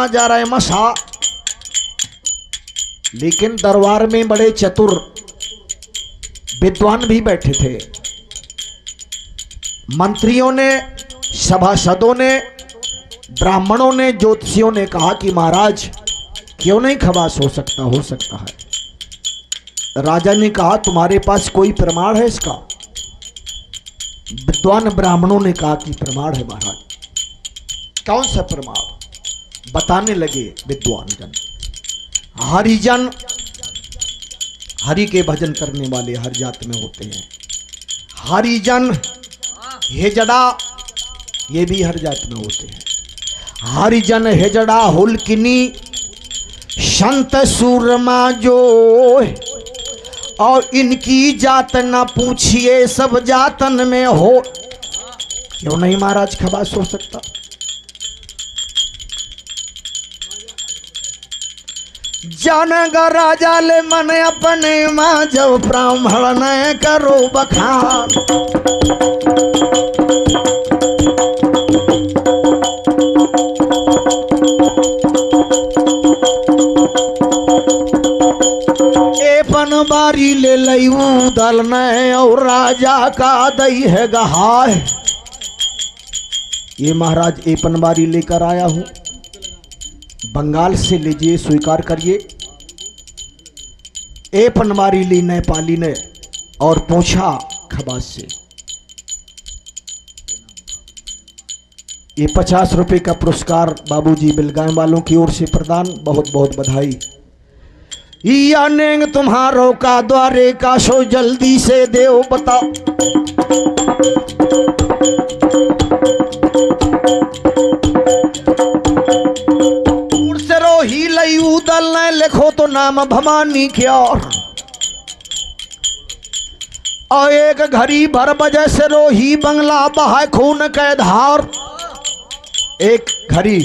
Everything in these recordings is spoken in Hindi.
जा रहे मसा। लेकिन दरबार में बड़े चतुर विद्वान भी बैठे थे। मंत्रियों ने, सभासदों ने, ब्राह्मणों ने, ज्योतिषियों ने कहा कि महाराज क्यों नहीं खबास हो सकता है। राजा ने कहा तुम्हारे पास कोई प्रमाण है इसका? विद्वान ब्राह्मणों ने कहा कि प्रमाण है महाराज। कौन सा प्रमाण? बताने लगे विद्वान जन। हरिजन, हरि के भजन करने वाले हर जात में होते हैं। हरिजन, हेजड़ा, ये भी हर जात में होते हैं। हरिजन, हेजड़ा, हुलकिनी, संत सूरमा जो, और इनकी जात न पूछिए सब जातन में हो। क्यों नहीं महाराज खबास हो सकता? जानगा राजा ले मन अपने मां जब ब्राह्मण न करो बखान। बारी ले लयू दल ने और राजा का दई है गहाय। ये महाराज एपन बारी लेकर आया हूं, बंगाल से लीजिए, स्वीकार करिए। एपन बारी ली नेपाली ने और पूछा खबास से। ये 50 रुपए का पुरस्कार बाबूजी बिलगाम वालों की ओर से प्रदान। बहुत बहुत बधाई। या नेंग तुम्हारो का द्वारे का सो जल्दी से देव बता। से रोही लई उदल न लिखो तो नाम भवानी क्या। और एक घड़ी भर बजे से रोही बंगला बहा खून के धार। एक घड़ी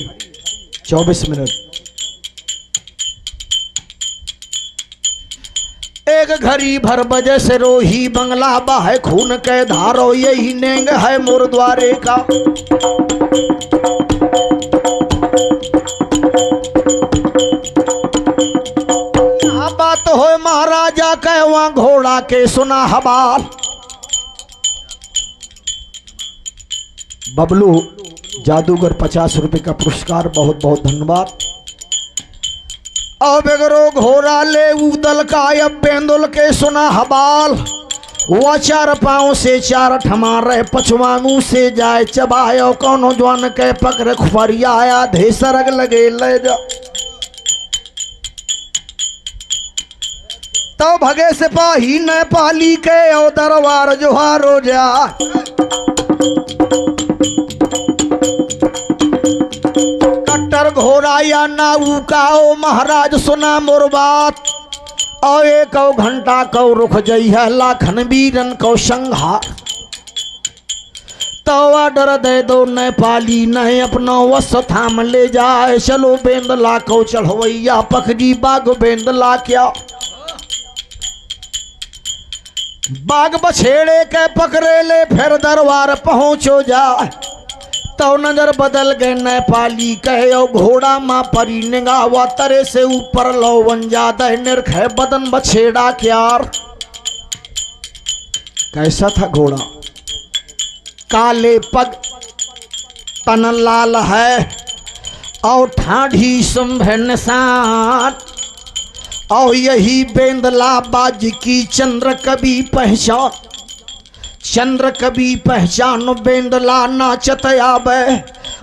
24 मिनट, एक घड़ी भर बजे से रोही बंगला बहा खून के धारो। यही नेंग है मोर द्वारे का। यहाँ बात हो महाराजा के वहां घोड़ा के सुना हवाल। बबलू जादूगर 50 रुपए का पुरस्कार, बहुत बहुत धन्यवाद। अब बेगरो घोड़ा ले उदल का अब बेंदुल के सुना हवाल। वह 4 पांव से 4 ठमा रहे, पछवा मुंह से जाए चबायो। कौनो जवान के पकड़ खुफरिया आया, धे सरग लगे ले जा। तो भगे सिपाही नेपाली के ओ दरबार जोहारो जा। कट्टर घोड़ा या नाऊ का ओ महाराज सुना मोर बात। और 1 घंटा को रुक जई है लाखन वीरन को संहार। तो ऑर्डर दे दो नेपाली नहीं अपना वस थाम ले जाए। चलो बेंदला को चढ़वैया पखड़ी बाग बेंदला क्या। बाग बछेड़े के पकड़े ले फिर दरबार पहुंचो जाए। तो नजर बदल गए नेपाली कहे ओ घोड़ा मां परी निगाह तरे से ऊपर लो बन जाता है निरखे बदन बछेड़ा क्यार। कैसा था घोड़ा? काले पग, तन लाल है और ठाढ़ी सुंभे निशान। और यही बेंदला बाज की चंद्र कभी पहचान। चंद्र कभी पहचान बेंदला नाचत आवे।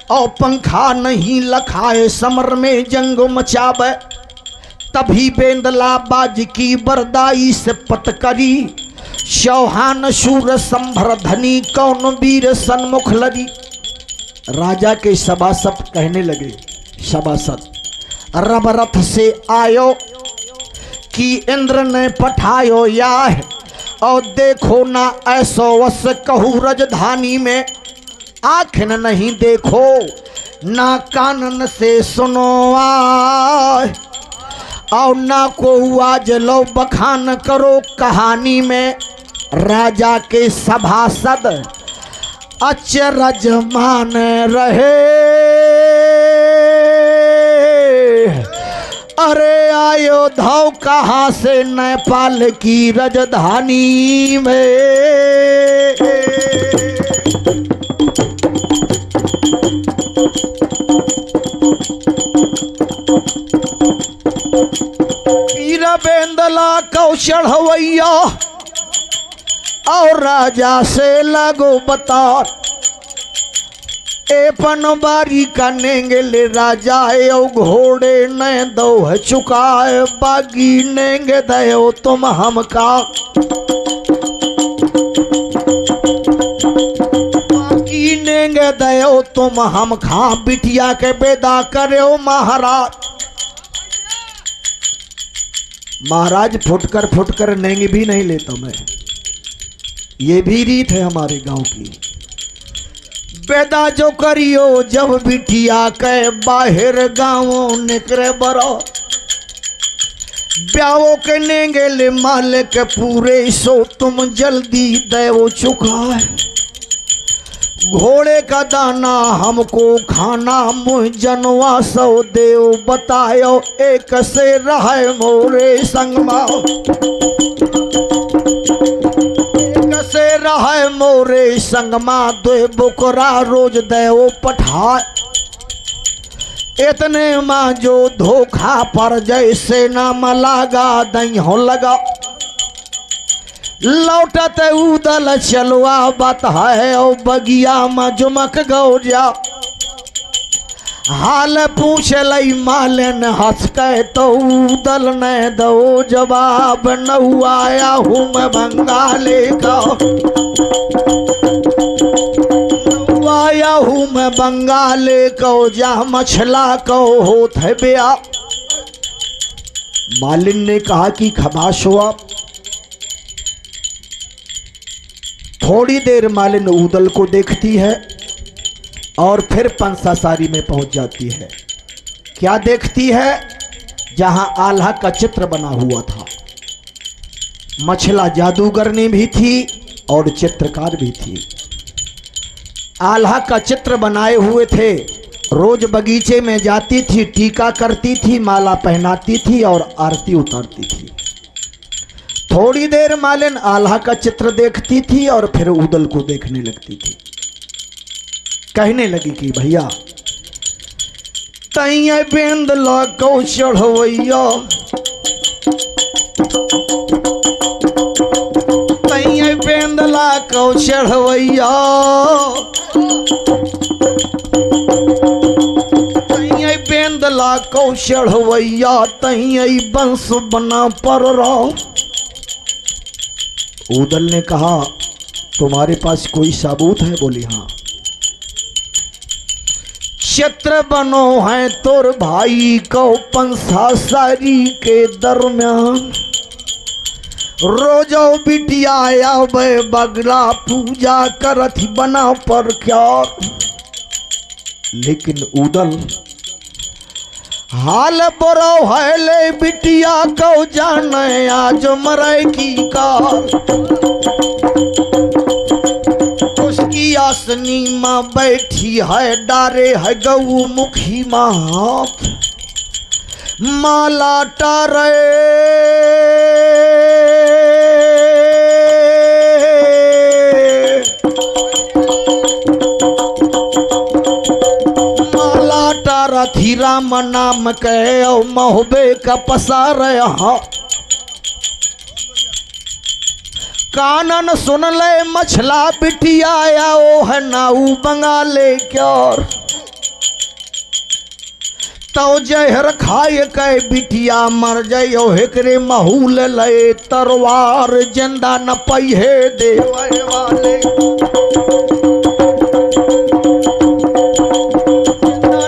और पंखा नहीं लखाए समर में जंग मचावे। तभी बेंदला बाज की बरदाई से पटकरी। चौहान शूर संभर धनी कौन वीर सन्मुख लड़ी। राजा के सभासद कहने लगे, सभासद रब रथ से आयो कि इंद्र ने पठायो या। और देखो ना ऐसो वस कहूँ राजधानी में। आँखन नहीं देखो ना कानन से सुनो आए। और ना को आज लो बखान करो कहानी में। राजा के सभासद अचरज मान रहे। अयोध्या कहाँ से नेपाल की राजधानी में। पीर बेंदला को चढ़वैया और राजा से लगो बता। ए पनबारी का नेंगे राजा यो घोड़े न दो है चुकाए बागी नेंगे दो तुम हमका। बागी नेंगे दो तुम हम खा बिटिया के बेदा करे महाराज। महाराज फुटकर नेंगे भी नहीं लेता मैं, ये भी रीत है हमारे गांव की। बेदा जो करियो जब बिटिया के बाहर गाँव निकरे बरो। ब्याहो के नेंगे ले मालिक पूरे सो तुम जल्दी देवो चुकाए। घोड़े का दाना हमको खाना मुँह जनवा सो देव बतायो एक से रहे मोरे संगमा। से रहे मोरे संगमा दे बुकरा रोज देव पठाए। इतने माँ जो धोखा पर जैसे नाम लगा दई हो लगा। लौटत उदल चलवा बात है ओ बगिया में जुमक गौ जा। हाल पूछ लई मालन हंस के तो उदल न दो जवाब। न आया हूँ मैं बंगाले का, आया हूँ मैं बंगाले को जा मछला को होत है ब्या। मालिन ने कहा कि खबाश हो आप। थोड़ी देर मालिन उदल को देखती है और फिर पंसा सारी में पहुंच जाती है। क्या देखती है? जहां आल्हा का चित्र बना हुआ था। मछला जादूगरनी भी थी और चित्रकार भी थी। आल्हा का चित्र बनाए हुए थे। रोज बगीचे में जाती थी, टीका करती थी, माला पहनाती थी और आरती उतारती थी। थोड़ी देर मालिन आल्हा का चित्र देखती थी और फिर उदल को देखने लगती थी। कहने लगी कि भैया तैया बेंद को चढ़वैया, तैया बेंदला को चढ़वैया, तैया बेंदला को चढ़वैया, तैया बंस बना पर रहो। उदल ने कहा तुम्हारे पास कोई सबूत है? बोली हाँ। चित्र बनो है तोर भाई को पंसा सारी के दरमियान। रोजो बिटिया आवे बगला पूजा करत बना पर क्या। लेकिन उदल हाल बरो है ले बिटिया को जाने आज मरे की कार। उसकी आसनी माँ बैठी है डारे है गऊ मुखी माँ हाथ माला टारे। माला टारा थी राम नाम कहे और महोबे का पसार यहाँ। कानन सुन ले मछला बिटिया आया ओ है नाऊ बंगाले क्योर। तो जहर खाए के बिटिया मर जायो हेकरे महूल ले तरवार जिंदा न पहिए देवे वाले।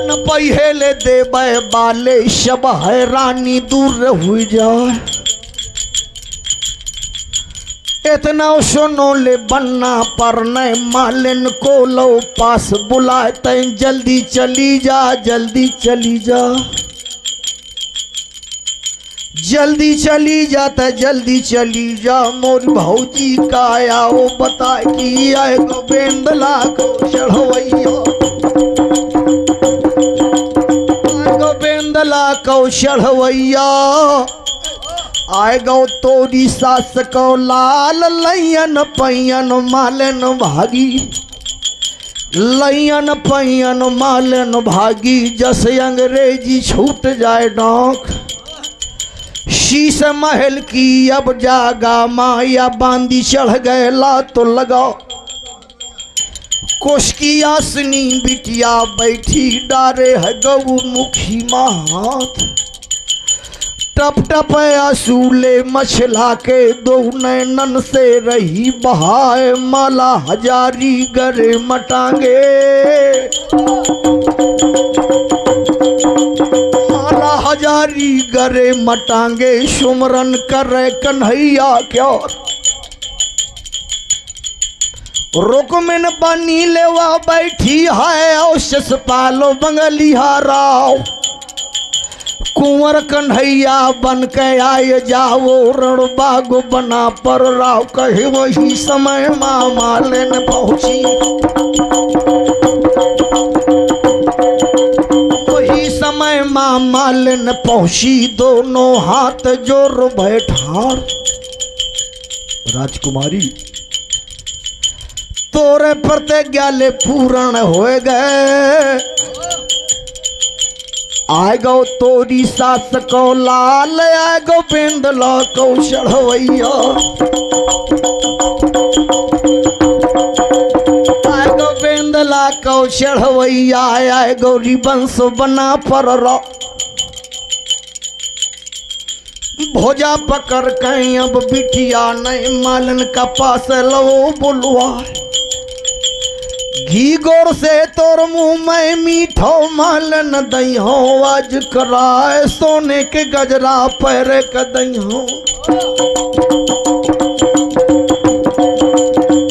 न पहिए ले देवे वाले शब है रानी दूर हुई जाए। इतना सुनो ले बनना पर न मालिन को लो पास बुलाए तैं जल्दी चली जा, जल्दी चली जा, जल्दी चली जा जल्दी चली जा। मोर भौजी का आया वो बता कि आए गोविंदला को चढ़वैया, गोविंद बेंदला को चढ़वैया आए गौ तोरी सास को लाल लैयन पैयन मालन भागी लैयन पैयन मालन भागी जस अंग्रेजी छूट जाए डोंक शीश महल की अब जागा माया बांदी चढ़ गए ला तो लगाओ कोश की आसनी बिटिया बैठी डारे है गौ मुखी मात टप टप आसूले मछला के दो नैनन से रही बहाए माला हजारी गरे मटांगे माला हजारी गरे मटांगे सुमरन करे कन्हैया क्या रुकमिन बनी लेवा बैठी है औशस पालो बंगलिया राव कुंवर कन्हैया बन के आए जाओ रण बाग बना पर राव कहे वही समय माँ मालन पहुंची वही समय माँ मालन पहुंची दोनों हाथ जोर बैठार राजकुमारी तोरे प्रतिज्ञा ले पूर्ण हो गए आए गो तोरी सास को लाल आए गो बेंदला को चढ़वैया आए गो बेंदला को चढ़वैया आए गो रिबंस बना पर भोजा पकड़ कहीं अब बिटिया नहीं मालन का पास लो बुलवा घी गोर से तोर मुंह में मीठो मालन दई हो आज कराए सोने के गजरा पैर का दई हो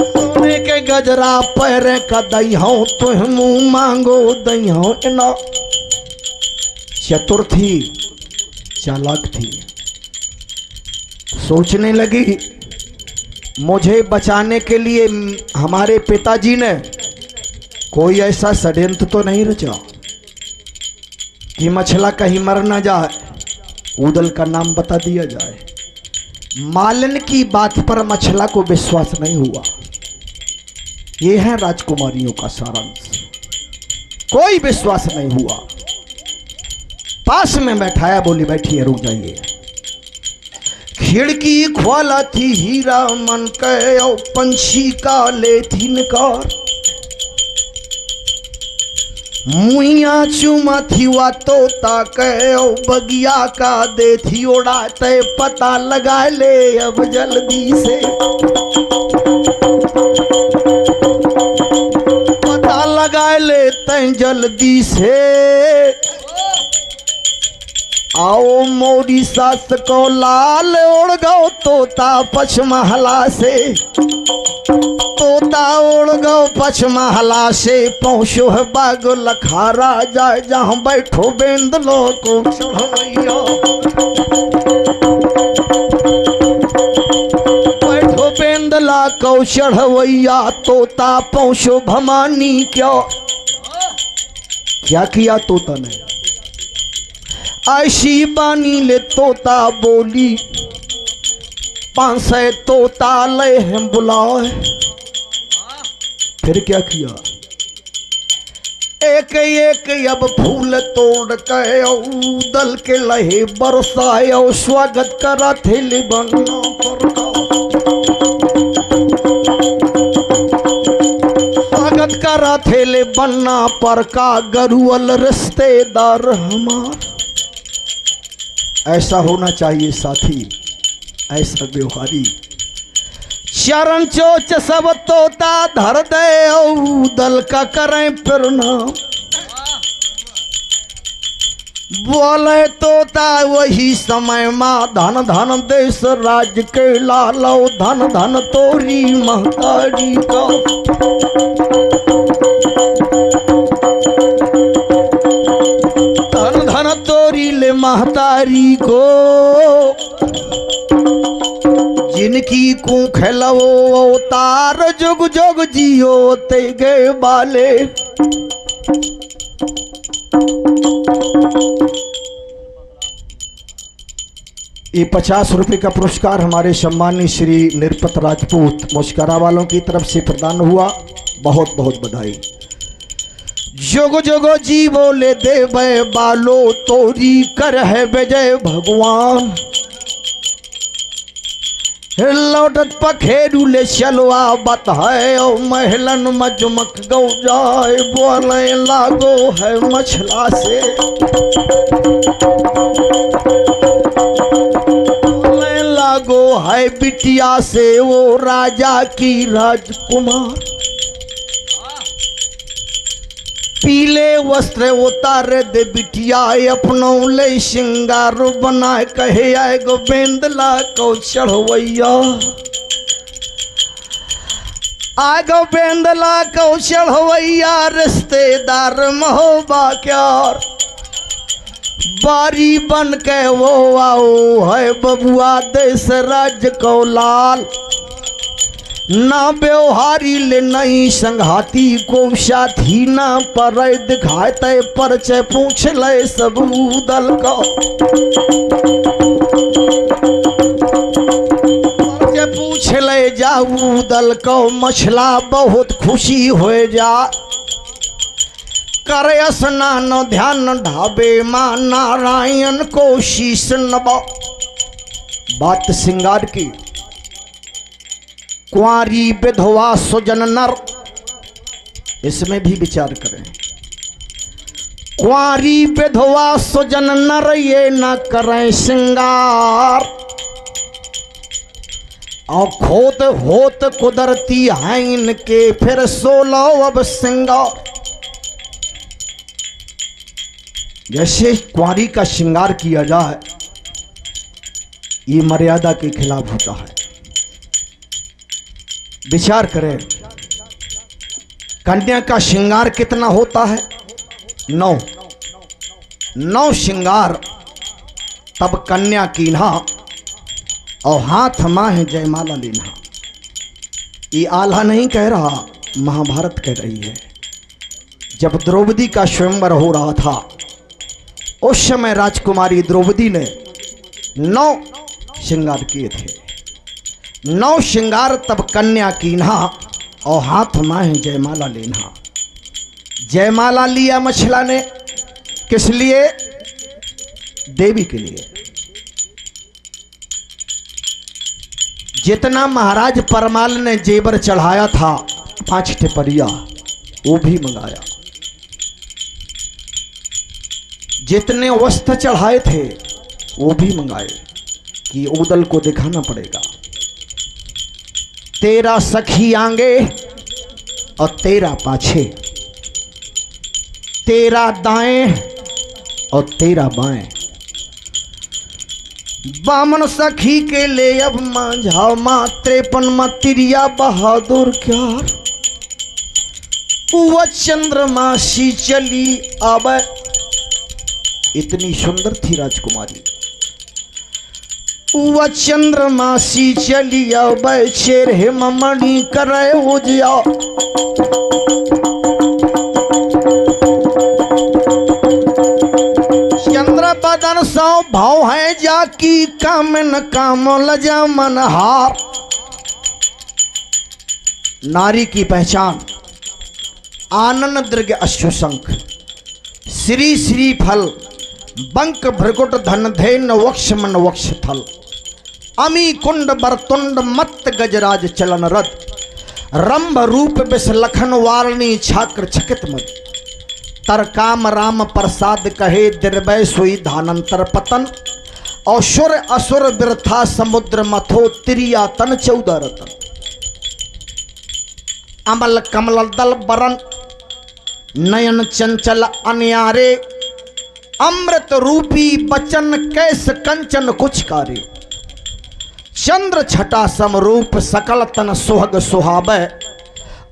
सोने के गजरा पैर का दई हो तुह मुंह मांगो दई हो ना चतुर्थी चालाक थी सोचने लगी मुझे बचाने के लिए हमारे पिताजी ने कोई ऐसा षड्यंत्र तो नहीं रचा कि मछला कहीं मर ना जाए उदल का नाम बता दिया जाए मालन की बात पर मछला को विश्वास नहीं हुआ ये है राजकुमारियों का सारांश कोई विश्वास नहीं हुआ पास में बैठाया बोली बैठिए रुक जाइए खिड़की खोला थी हीरा मन के और पंछी का ले थी नकार मुइया चुमा थी वा तोता के और बगिया का दे थी उड़ाते पता लगा ले अब जल्दी से पता लगा ले तै जल्दी से आओ मोरी सास को लाल उड़ गो तोता पचमहला से तोता उड़ गो पचमहला से पहुँचो है बाग लखारा जाए जहाँ बैठो बेंदलो को चढ़वैया बैठो बेंदला को चढ़वैया तोता पहुँचो भमानी क्या किया तोता ने ऐसी बानी ले तोता बोली 500 तोता ले हम बुलाए फिर क्या किया एक एक अब फूल तोड़ के दल के लहे बरसाए और स्वागत करा थे ले बनना पर स्वागत करा थे ले बनना पर का गरुअल रिश्तेदार हमार ऐसा होना चाहिए साथी ऐसा व्यवहारी चरण चोच सब तोता धर दे दल का करें प्रणाम बोले तोता वही समय माँ धन धन देश राज्य के लालो धन धन तोरी महतारी का धन धन तोरी ले महतारी को जिनकी को खेलवो तार जुग जुग जियो ते गए बाले ये 50 रुपये का पुरस्कार हमारे सम्मानीय श्री निरपत राजपूत मुस्करा वालों की तरफ से प्रदान हुआ। बहुत बहुत बधाई। जोगो जोगो जी बोले देवे बालो तोरी कर है विजय भगवान। लौटत पखेरू ले चलवा बत है ओ महलन मजमक गौ जाए बोले लागो है मछला से। बोले लागो है बिटिया से वो राजा की राजकुमार। पीले वस्त्र उतार दे बिटिया अपनों ले श्रृंगार बनाए कहे आए गोविंदला को चढ़वैया। आ गोविंदला को चढ़वैया रिश्तेदार महोबा क्यार। बारी बन के वो आओ है बबुआ देश राज को लाल। ना व्यवहारी ले नहीं संघाती को साथी ना पर दिखाए तय परिचय पूछ ले सब दल को। परिचय पूछ ले जाऊ दल को मछला बहुत खुशी हो जा। करे स्नान ध्यान ढाबे मां नारायण को शीश नबा। बात सिंगार की। कुंवारी विधवा सुजन नर, इसमें भी विचार करें। कुंवारी विधवा सुजन नर ये न करें श्रृंगार। और खोत होत कुदरती है इनके फिर 16 अब श्रृंगार। जैसे कुंवारी का श्रृंगार किया जाए ये मर्यादा के खिलाफ होता है। विचार करें कन्या का श्रृंगार कितना होता है? 9 श्रृंगार तब कन्या कीन्हा और हाथ माह जयमाला लेना। ये आल्हा नहीं कह रहा, महाभारत कह रही है। जब द्रौपदी का स्वयंवर हो रहा था उस समय राजकुमारी द्रौपदी ने 9 श्रृंगार किए थे। 9 श्रृंगार तब कन्या कीन्हा और हाथ माह जयमाला लेना। जयमाला लिया मछला ने, किस लिए? देवी के लिए। जितना महाराज परमाल ने जेवर चढ़ाया था 5 टिपरिया वो भी मंगाया। जितने वस्त्र चढ़ाए थे वो भी मंगाए कि उदल को दिखाना पड़ेगा। 13 सखी आगे और 13 पाछे, 13 दाएं और 13 बाएं। बामन सखी के ले अब मांझा माँ 53 मतिरिया बहादुर क्यार। वह चंद्रमासी चली अब, इतनी सुंदर थी राजकुमारी। वह चंद्रमासी चली अब शेर हेममणि करे उजिया। चंद्र बदन सौ भाव है जाकी कामन काम लजा मनहार। नारी की पहचान आनन दृग अश्वशंख श्री श्री फल बंक भृगुट धन धैन वक्ष मन वक्ष थल। अमी कुंड बरतुंड मत गजराज चलन रथ। रंभ रूप बिस लखन वारणी छात्र छकित मत। तर काम राम प्रसाद कहे दिर्भय सोई धानंतर पतन। और सुर असुर बिरथा समुद्र मथो तिरिया तन 14 रतन। अमल कमल दल बरन नयन चंचल अन्यारे। अमृत रूपी बचन कैस कंचन कुछ कार्य। चंद्र छटा समरूप सकल तन सुहग सुहावे।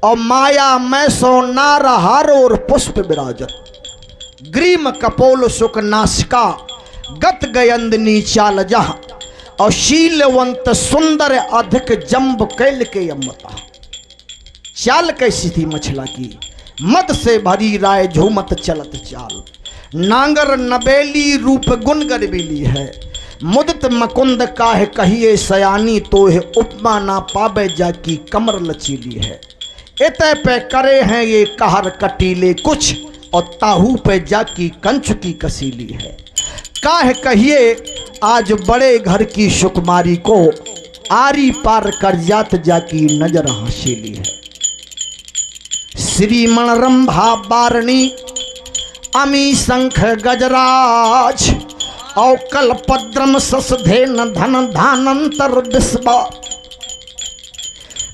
और माया मैं सो नारहार और पुष्प विराजत। ग्रीम कपोल सुख नासिका गत गयंदनी चाल जह। और शीलवंत सुंदर अधिक जम्ब कैल के अमता। चाल कैसी थी मछला की? मद से भरी राय झूमत चलत चाल। नांगर नबेली रूप गुण गरबेली है। मुदित मकुंद काहे कहिए सयानी, तो है उपमा ना पावे जाकी कमर लचीली है। इतने पे करे हैं ये कहर कटीले कुछ, और ताहू पे जाकी कंच की कसीली है। काहे कहिए आज बड़े घर की सुकुमारी को, आरी पार कर जात जाकी नजर हसीली है। श्रीमण रंभा बारणी अमी शंख गजराज, और कल्पद्रम ससधेन धन धानंतर विस्वा,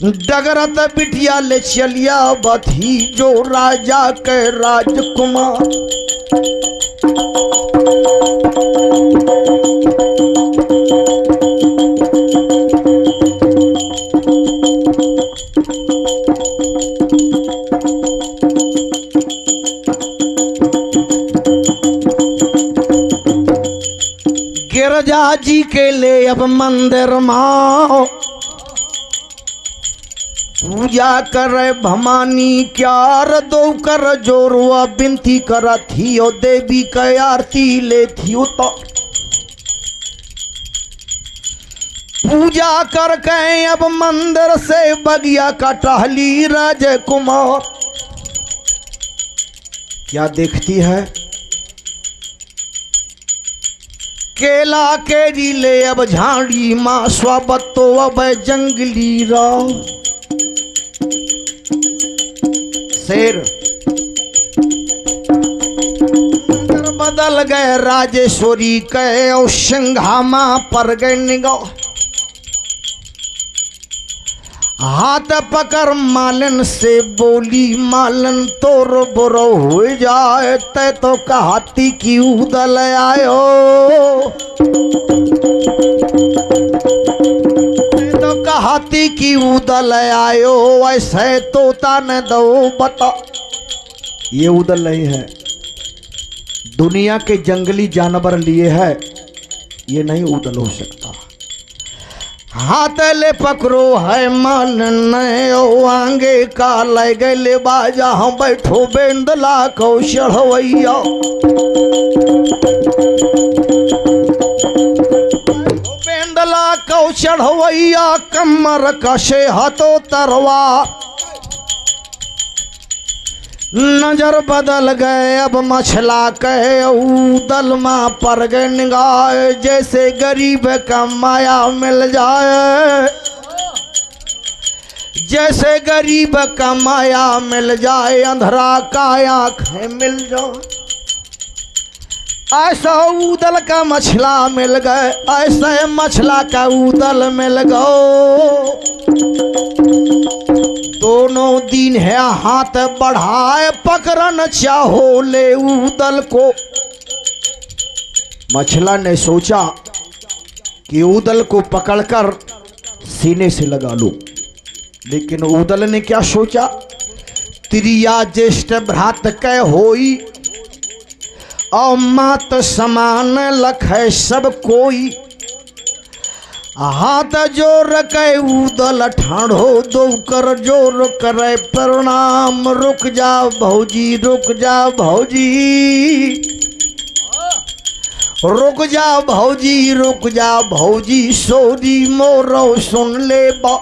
डगरत बिटिया ले चलिया बधी जो राजा के राजकुमार। गिरजा जी के ले अब मंदिर माओ, पूजा करे भमानी क्यार दो कर जोरुआ बिनती करा थी, और देवी का आरती ले थी तो पूजा करके अब मंदिर से बगिया का टहली राजकुमार। क्या देखती है? केला केरी ले अब झाड़ी माँ स्वाबतो अब जंगली राव। शेर बदल गए राजेश्वरी के, और सिंघामा पर गए निगाह। हाथ पकड़ मालन से बोली, मालन तोर बुरो हो जाए, तै तो कहती की उदल आयो, तो कहती की उदल आयो, ऐसे तोता न दो बता। ये उदल नहीं है, दुनिया के जंगली जानवर लिए है, ये नहीं उदल हो सकता। हाथ ले पकड़ो है मालन, आंगे का ले गए बाजा, हम बैठो बेंदला को चढ़वैया। बेंदला को चढ़वैया, कमर कसे हाथों तरवा। नजर बदल गए अब मछला के, उदल माँ पर गए निगाह, जैसे गरीब का माया मिल जाए, जैसे गरीब का माया मिल जाए, अंधरा का आँखें मिल जाए। ऐसा उदल का मछला मिल गए, ऐसे मछला का उदल मिल गो। दोनों दिन है हाथ बढ़ाए, पकड़न चाहो ले उदल को। मछला ने सोचा कि उदल को पकड़कर सीने से लगा लूं, लेकिन उदल ने क्या सोचा, त्रिया ज्येष्ठ भ्रात कै होई, और मात समान लखै सब कोई। हाथ जोर के उदल ठाढ़ो, दो कर जोर करे प्रणाम। रुक जा भौजी, रुक जा भौजी, रुक जा भौजी, रुक जा भौजी, सोरी मोरो सुन ले बा।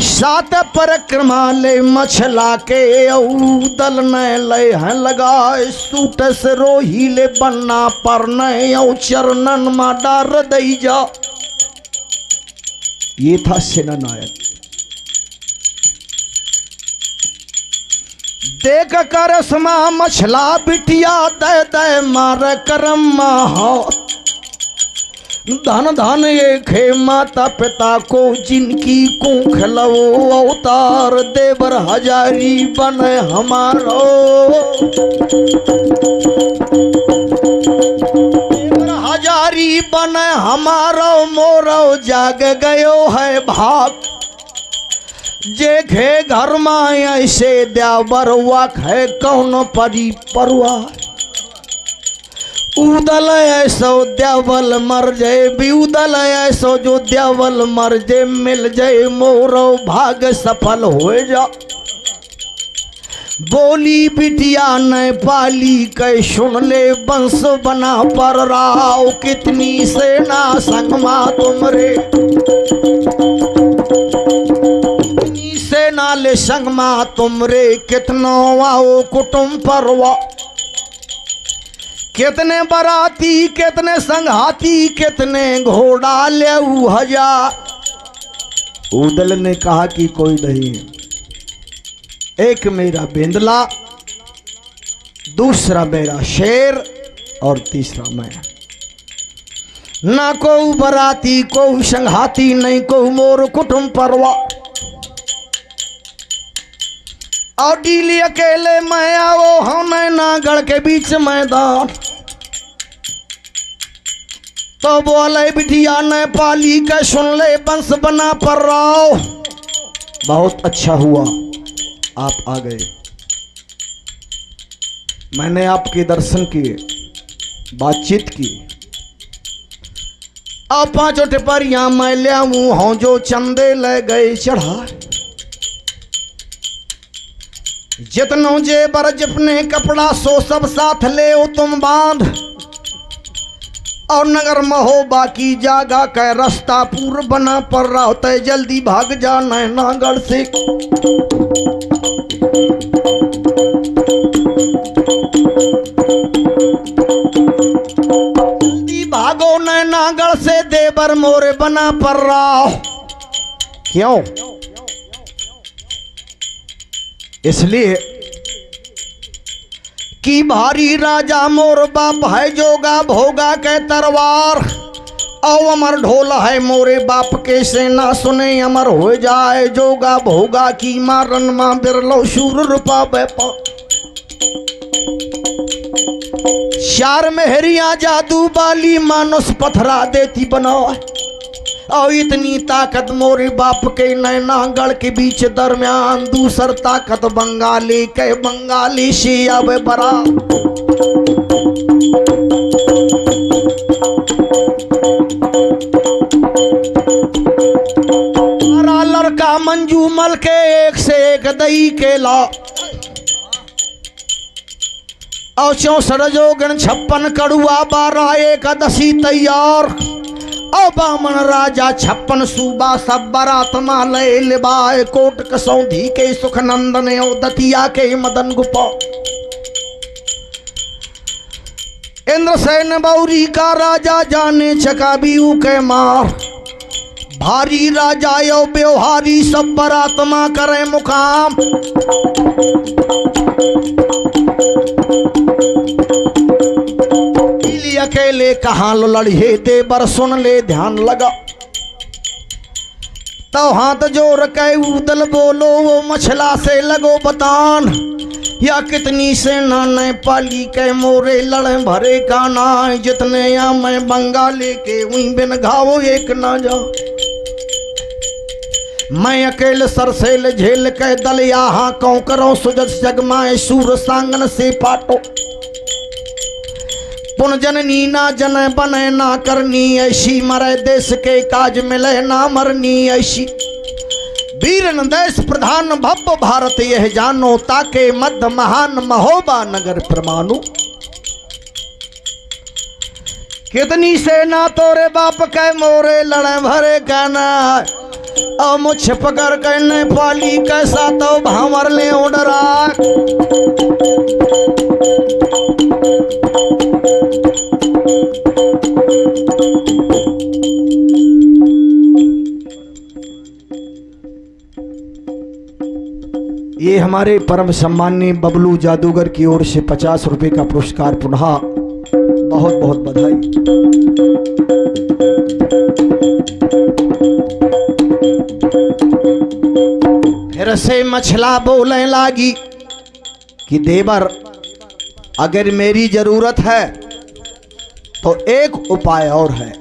सात परिक्रमा ले मछला के, उदल न ले हैं लगाए, सूट से रोही ले बन्ना पर न, चरणन मा डार दई जा। ये था सेना नायक। देख कर समा मछला बिटिया, दे दे मार करम हाथ। धन धन ये खे माता पिता को, जिनकी कुंख लवो अवतार। देवर हजारी बने हमारो, देवर हजारी बने हमारो, मोरो जाग गयो है भाग। जेखे घर में ऐसे द्यावर वाक है, कौन परी परवार। उदल ऐसो द्यावल मर जाए, भी उदल ऐसो जो द्यावल मर जाए, मिल जाए मोरो भाग सफल हो जा। बोली बिटिया न पाली कै सुन ले बंश बना पर राव कितनी सेना संगमा तुमरे कितनी सेना ले संगमा तुमरे कितनो आओ कुटुंब परवा कितने बराती कितने संघाती कितने घोड़ा ले हजार। उदल ने कहा कि कोई नहीं, एक मेरा बेंदला, दूसरा मेरा शेर और तीसरा मैं। ना को बराती को संघाती नहीं को मोर कुटुंब परवा और डीली अकेले मैं आओ हम नागढ़ के बीच मैदान। तो बोले बिटिया ने पाली के सुन ले बंश बना पर राव। बहुत अच्छा हुआ आप आ गए, मैंने आपके दर्शन किए, बातचीत की। अब पांचों टिपरियां मैं ले आऊं हूं जो चंदे ले गए चढ़ा। जितनों जेबर जिपने कपड़ा सो सब साथ ले ओ तुम बांध और नगर महो बाकी जागा का रास्ता पूर्व बना पर रहा होता है। जल्दी भाग जाना है नागढ़ से। जल्दी भागो न नागढ़ से देवर मोरे बना पर रहा। क्यों? इसलिए कि भारी राजा मोर बाप है जोगा भोगा के तरवार और अमर ढोल है मोरे बाप के सेना सुने अमर हो जाए जोगा भोगा की मारन मां बिरलो शूर रूपा बेपा। चार मेहरियां जादू बाली मानुस पथरा देती बना और इतनी ताकत मोरे बाप के नैनागढ़ के बीच दरमियान दूसर ताकत बंगाली के बंगाली से अब बरा। लड़का मंजू मल के एक से एक दही के ला और 64 जोगन 56 कड़ुआ 12 एकादशी तैयार और बामन राजा 56 सूबा सब बरातमा लय लिबाए कोट कसौधी के सुख नंदन दतिया के मदन गुपा। इंद्रसेन बौरी का राजा जाने चकाबीऊ के मार भारी राजा यो व्यवहारी सब बरातमा करे मुकाम। अकेले कहाँ लड़े देवर सुन ले ध्यान लगा तो हाथ जोड़ के उदल बोलो वो मछला से लगो बतान या कितनी सेना ने पाली के मोरे लड़े भरे गाना जितने या मैं बंगाली के वहीं बिन घावो एक ना जा। मैं अकेले सरसेल झेल के दल यहाँ कौं करो सुजस जगमाए सूर सांगन से पाटो पुन जननी ना जन बने ना करनी ऐसी मरे देश के काज मिले ना मरनी ऐसी वीरन देश प्रधान भव भारत यह जानो ताके मध्य महान महोबा नगर परमाणु। कितनी सेना तोरे बाप के मोरे लड़े भरे गाना और मुझ पकड़ करने पाली कैसा तो भावर ले उड़रा। ये हमारे परम सम्माननीय बबलू जादूगर की ओर से 50 रुपए का पुरस्कार पुनः बहुत बहुत बधाई। फिर से मछला बोलने लागी कि देवर अगर मेरी जरूरत है तो एक उपाय और है।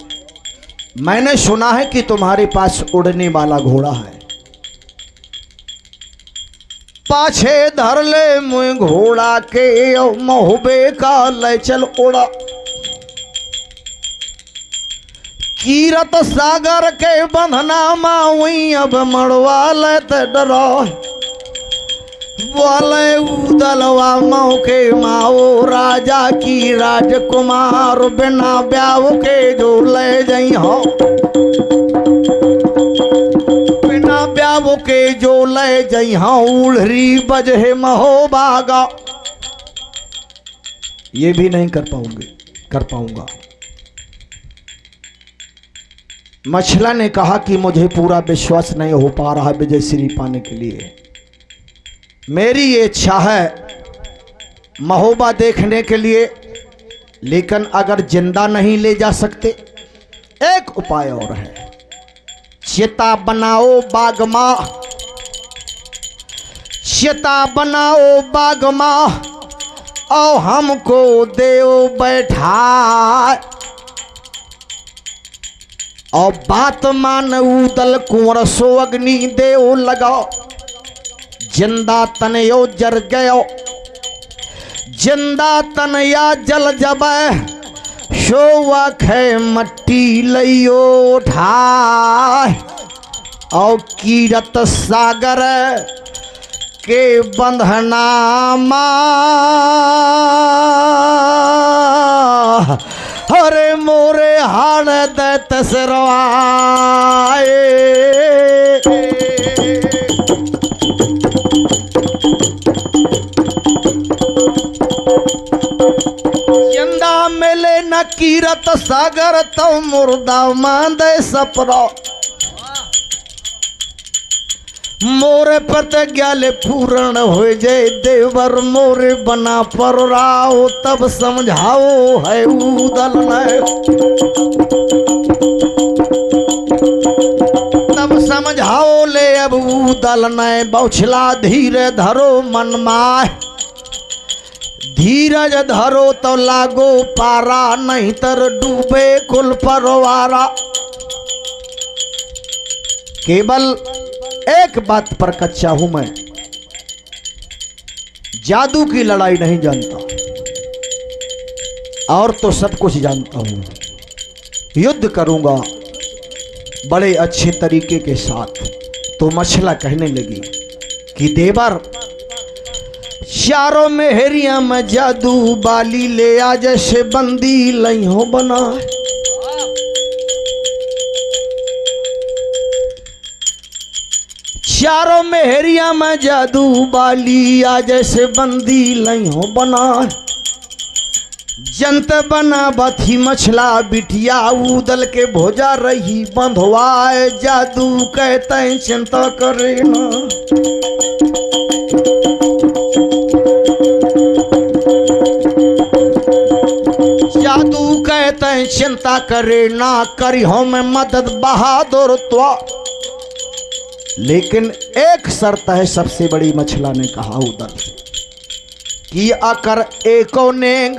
मैंने सुना है कि तुम्हारे पास उड़ने वाला घोड़ा है, पाछे धर ले मुँह घोड़ा के महुबे का ले चल उड़ा। कीरत सागर के बंधना माउई अब मड़वा ले ते डरो बोले उदलवा मौके माओ राजा की राजकुमार बिना ब्याह के जो ले जई हो, बिना ब्याह के जो ले जई हो उल्हरी बजहे महो बागा। ये भी नहीं कर पाऊंगा। मछला ने कहा कि मुझे पूरा विश्वास नहीं हो पा रहा विजय श्री पाने के लिए। मेरी ये इच्छा है महोबा देखने के लिए, लेकिन अगर जिंदा नहीं ले जा सकते एक उपाय और है। चिता बनाओ बागमा, चिता बनाओ बागमा और हमको देओ बैठा, और बात मान उदल कुंवर सो अग्नि देओ लगाओ। जिंदा तनयो जर गयो, जिंदा तनया जल जबै शोवा खे मट्टी लियो उठाए, और कीरत सागर के बंधना अरे मोरे हाड़ दैत सरवाए। चंदा मिले न कीरत सागर तो मुर्दा मांदे सपरो, मोरे प्रतिज्ञा ले पूर्ण हो जाए देवर मोरे बना पर राओ, तब समझाओ है उदल ने, तब समझाओ ले अब उदल ने। बौछला धीरे धरो मन माय, धीरज धरो तो लागो पारा, नहीं तर डूबे कुल परवारा। केवल एक बात पर कच्चा हूं मैं, जादू की लड़ाई नहीं जानता और तो सब कुछ जानता हूं। युद्ध करूंगा बड़े अच्छे तरीके के साथ। तो मछला कहने लगी कि देवर चारों मेहरिया में जादू बाली ले आ, जैसे बंदी लई हो बना। चारों मेहरिया में जादू बाली आ, जैसे बंदी लई हो बना। जंत बना बथी मछला बिटिया उदल के भोजा रही बंधवाए। जादू कहते चिंता करे ना, जादू कहते चिंता करे ना, करी हो मैं मदद बहादुर तो। लेकिन एक शर्त है, सबसे बड़ी मछला ने कहा उदल से कि अकर एको नेंग